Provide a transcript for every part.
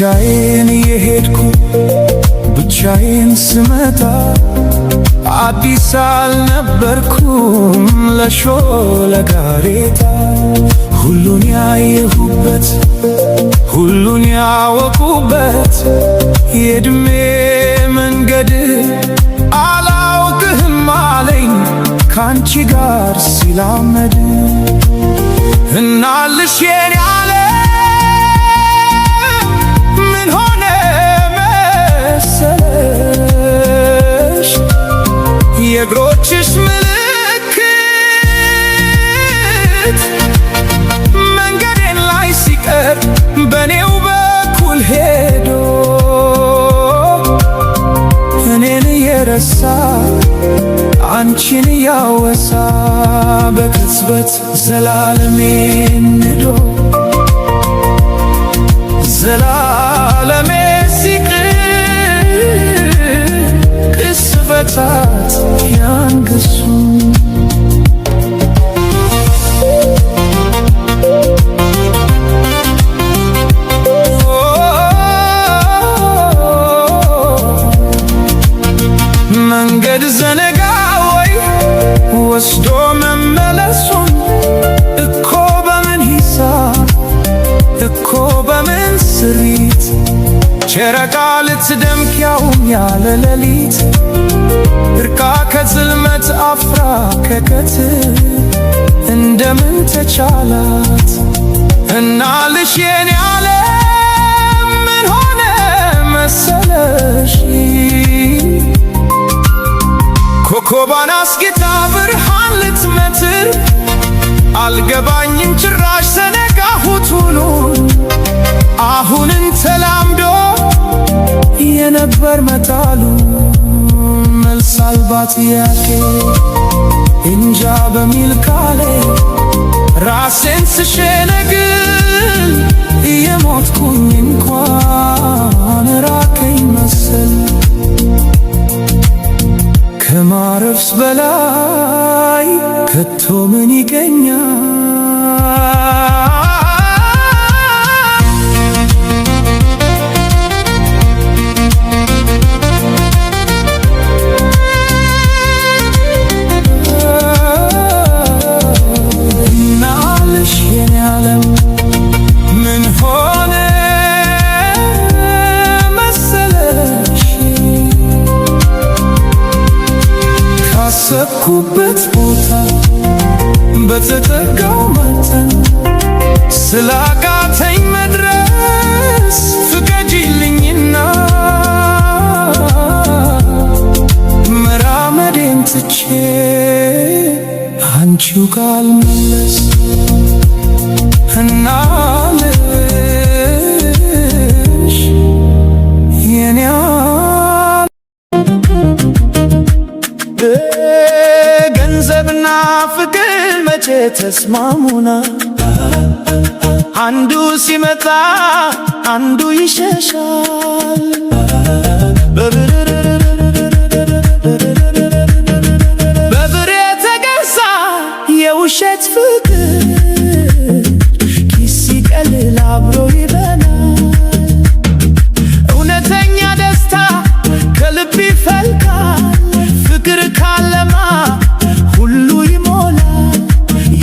ብቻዬን የሄድኩ ብቻዬን ስመጣ አዲስ አልነበርኩም ለሾለ ጋሬጣ ሁሉን ያየሁበት ሁሉን ያወቁበት የዕድሜ መንገድ አላውቅህም አለኝ ካንቺ ጋር ሲላመድ እናልሽ የኔ ዓለም ምን ሆነ መሰለሽ የእግሮችሽ ምልክት መንገዴን ላይ ሲቀር በኔው በኩል ሄዶ እኔን የረሳ አንቺን ያወሳ በቅጽበት ዘላለሜን ንዶ ዘላለሜ ሲቅር ቅስፈታት ያንግሱ መንገድ ዘነጋ ወይ ወስዶ መመለሱን እኮ በምን ሂሳብ እኮ በምን ስሪት ጨረቃ ልትደምቅ ያውም ያለ ሌሊት እርቃ ከጽልመት አፍራ ከቀትር እንደምን ተቻላት እናልሽ የኔ ዓለም ምን ሆነ መሰለሽ ኮከቧን አስጌጣ ብርሃን ልትመትር አልገባኝም ጭራሽ ዘነጋሁት ሁሉን አሁንን ተላምዶ የነበር መጣሉ መልስ አልባ ጥያቄ እንጃ በሚል ቃሌ ራሴን ስሸነግል እየሞትኩኝ እንኳን ራቀኝ መሰል ከማረፍስ በላይ ከቶ ምን ይገኛል? እናልሽ የኔ ዓለም ምን ሆነ መሰለሽ ካሰብኩበት ቦታ በተጠጋው መጠን ስላቃተኝ መድረስ ፍቀጂልኝና መራመዴን ትቼ አንቺው ካልመለስ እናልሽ የኔ ገንዘብና ፍቅር መቼ ተስማሙና አንዱ ሲመጣ አንዱ ይሸሻል በብር የተገዛ የውሸት ፍቅር ኪስ ሲቀልል አብሮ ይበላል እውነተኛ ደስታ ከልብ ይፈልቃል ፍቅር ካለማ ሁሉ ይሞላል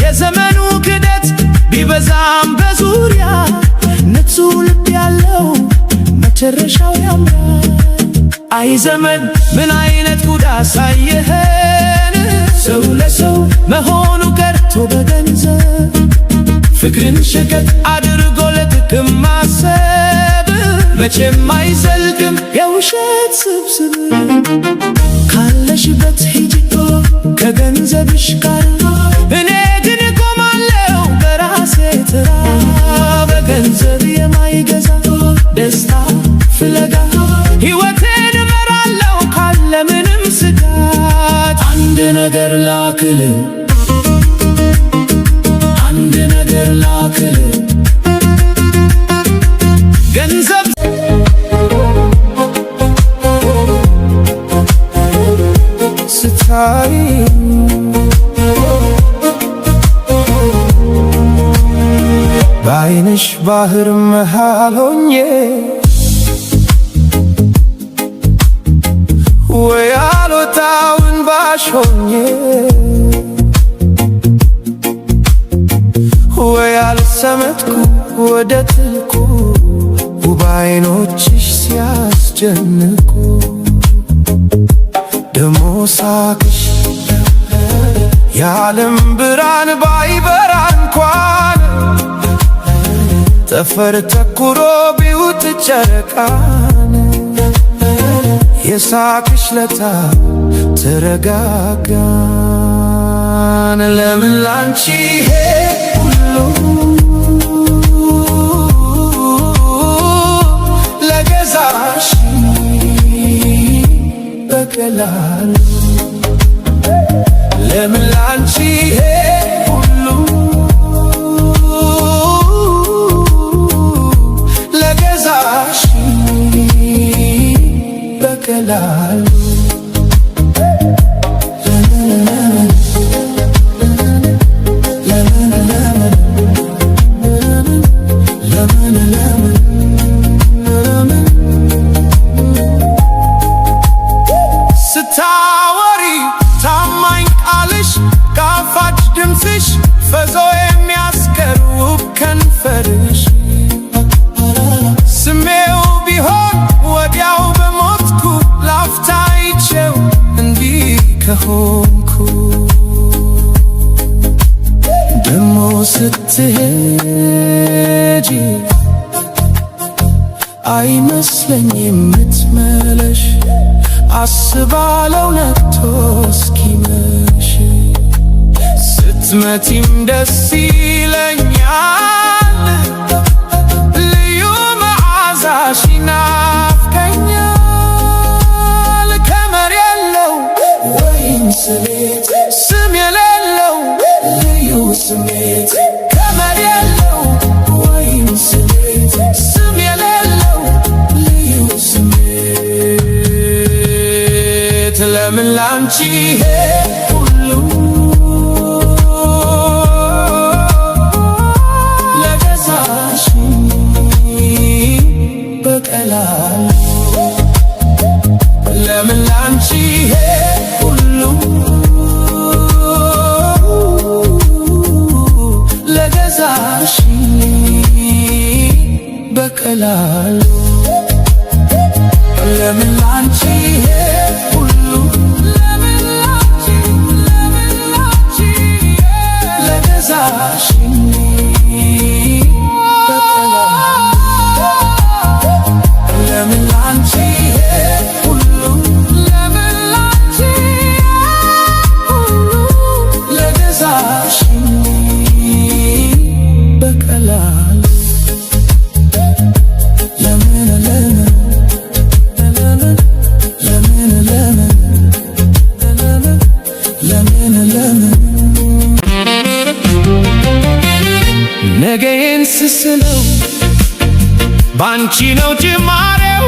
የዘመኑ ክደት ቢበዛም በዙሪያ ንጹህ ልብ ያለው መጨረሻው ያምራል አይ ዘመን ምን አይነት ጉድ አሳየኸን ሰው ለሰው መሆኑ ቀርቶ በገንዘብ ፍቅርን ሸቀጥ አድርጎ ለጥቅም ማሰብ መቼም አይዘልቅም የውሸት ስብስብ ካለሽበት ሂጂ ከገንዘብሽ ጋር እኔ ግን እቆማለሁ በራሴ ተራ በገንዘብ የማይገዛ ደስታ ፍለጋ ሕይወቴን እመራለሁ ካለምንም ስጋት አንድ ነገር ላክል አንድ ነገር ላክል ገንዘብ ስታይ በዓይንሽ ባህር መሃል ሆኜ ወይ አልወጣውን ባሾኜ ወይ አልሰመጥኩ ወደ ጥልቁ ውብ ዓይኖችሽ ሲያስጨንቁ ደሞ ሳቅሽ የዓለም ብርሃን ባይበራ እንኳን ጠፈር ተኩሮ ቢውጥ ጨረቃን የሳቅሽ ለታ ተረጋጋን ለምን ላንቺ ይሄ ሁሉ ለገዛሽ በቀላሉ ለምን ላንቺ ይሄ ሁሉ ለገዛሽ በቀላሉ ስታወሪ ታማኝ ቃልሽ ጣፋጭ ድምፅሽ ፈዞ የሚያስቀር ውብ ከንፈርሽ ስሜው ቢሆን ወዲያው በሞትኩ ላፍታ አይቼው እንዲህ ከሆንኩ ደሞ ስትሄጂ አይመስለኝም ምትመለሽ አስባለው ነግቶ እስኪመሽ ስትመቲም ደስ ይለኛል ልዩ መዓዛሽ ይናፍቀኛል ከመር የለው ወይም ስሜት ስም የሌለው ልዩ ስሜት ከመር የለው ወይም ስሜት ስም የሌለው ልዩ ስሜት ለምን ላንቺ ይሄ ሁሉ ለገዛሽ በቀላሉ ለምን ላንቺ ይሄ ሁሉ ለገዛሽ በቀላሉ ለምን ላንቺ ይሄ ሁሉ ለገዛሽ በቀላሉ ለምን ላንቺ ይሄ ሁሉ ለገዛሽ በቀላሉ ነገዬን ስስለው ባንቺ ነው ጅማሬው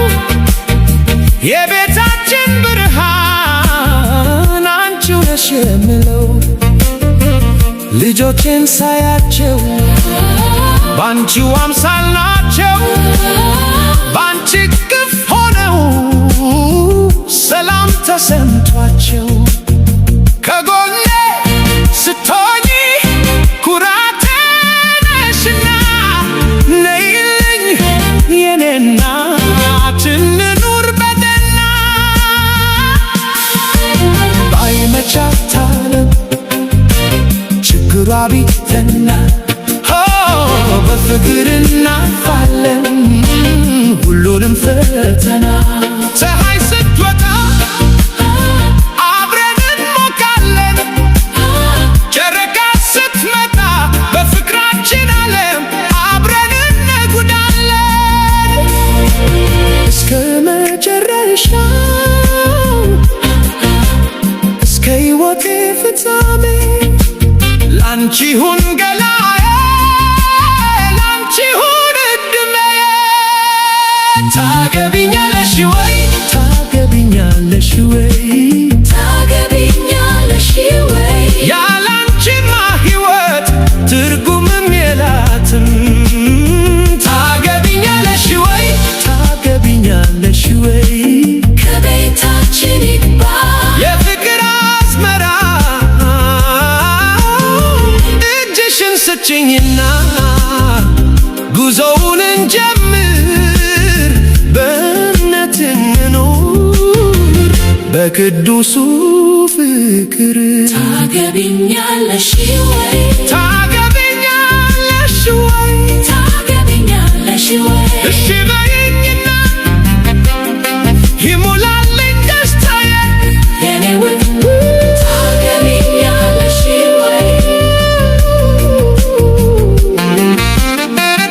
የቤታችን ብርሃን አንቺው ነሽ የምለው ልጆቼን ሳያቸው ባንቺው አምሳል ናቸው ባንቺ ቅፍ ሆነው ሰላም ተሰምቷቸው ከጎኔ ስትሆኚ ኩራቴ ነሽና ነይልኝ የኔ እናት እንኑር በደህና ባይመቻታለም ችግሯ ቢተና በፍቅር እናልፋለን ሁሉንም ፈተና ፀሐይ ስትወጣ አብረን እንሞቃለን ጨረቃ ስትመጣ በፍቅራችን ዓለም አብረን እንጉዳለን እስከ መጨረሻው እስከ ሕይወቴ ፍጻሜ ላንቺ ሁን ገላዬ ላንቺ ሁን እድሜ ታገቢኛለሽ ወይ ታገቢኛለሽ ወይ ታገቢኛለሽ ወይ ያላንቺማ ሕይወት ትርጉምም የላትም ታገቢኛለሽ ወይ ታገቢኛለሽ ወይ ከቤታችን ሰለቸኝና ጉዞውን እንጀምር በእምነት እንኑር በቅዱሱ ፍቅር ታገቢኛለሽ ወይ ታገቢኛለሽ ወይ ታገቢኛለሽ ወይ እሺ በይኝና ይሙላልኝ ደስታዬ የኔ ውድ ታገቢኛለሽ ወይ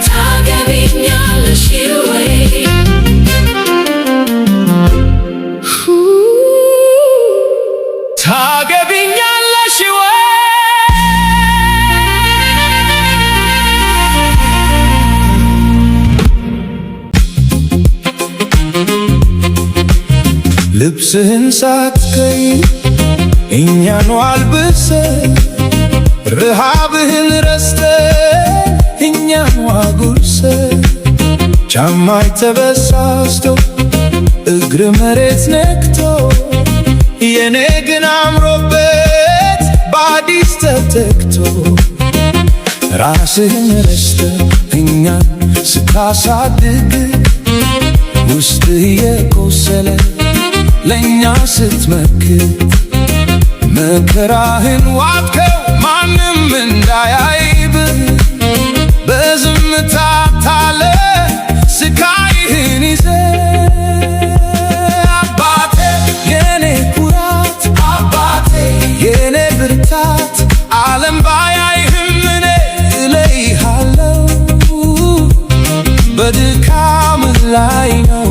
ታገቢኛለሽ ወይ ታገቢኛለሽ ወይ ልብስህን ሳትቀይር እኛኑ አልብሰህ ረሃብህን ረስተህ እኛኑ አጉርሰህ ጫማይ ተበሳስቶ እግር መሬት ነክቶ የኔ ግን አምሮበት በአዲስ ተተክቶ ራስህን ረስተህ እኛን ስታሳድግ ውስጥህ የቆሰለ ለእኛ ስትመክር መከራህን ዋጥከው ማንም እንዳያይብህ በዝምታ ታለ ስቃይህን ይዘህ አባቴ የኔ ኩራት አባቴ የኔ ብርታት ዓለም ባያይህም እኔ እለይሃለሁ በድካምህ ላይ ነው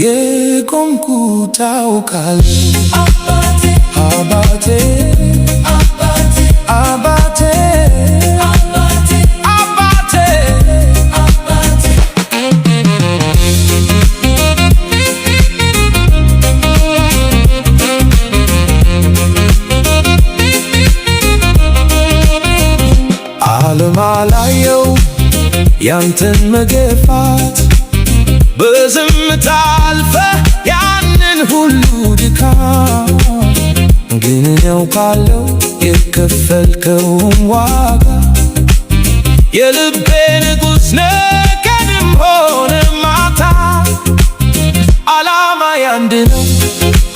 የቆምኩት ታውቃለህ አባቴ አባቴ አባቴ አባቴ አባቴ አባቴ ዓለም አላየው ያንተን መገፋት በዝምታ አልፈህ ያንን ሁሉ ድካም ግን ያውቃለሁ የከፈልከውን ዋጋ የልቤ ንጉሥ ነህ ቀንም ሆነ ማታ ዓላማዬ አንድ ነው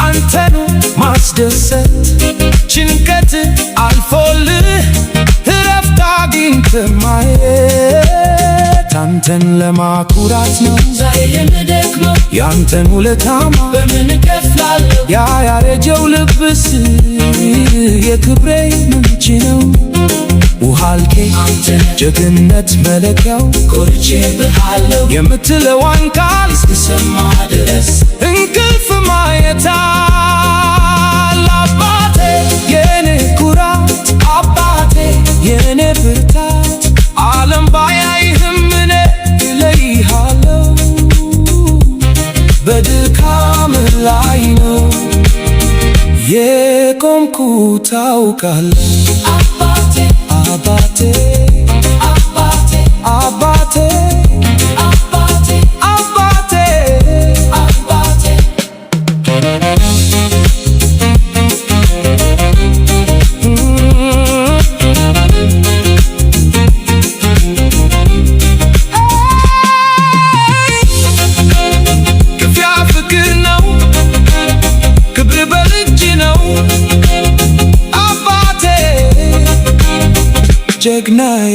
አንተኑ ማስደሰት ጭንቀት አልፎልህ እረፍት አግኝተህ ማየት አንተን ለማኩራት ነው ዛሬ የምደክመው ያንተን ውለታማ በምን እከፍላለሁ ያ ያረጀው ልብስ የክብሬ ምንጭ ነው ውሃልኬ ጀግንነት መለኪያው ኮርቼብሃለሁ የምትለዋን ቃል እስክሰማ ድረስ እንቅልፍ ማየታል አባቴ የኔ ኩራት አባቴ የኔ ብርታት ዓለም ባያይህም እኔ እለይሃለሁ በድካምህ ላይ ነው የቆምኩት ታውቃለህ አባቴ አባቴ አባቴ አባቴ አባቴ አባቴ አባቴ ክፍያ ፍቅር ነው ክብር በልጅ ነው አባቴ ጀግናዬ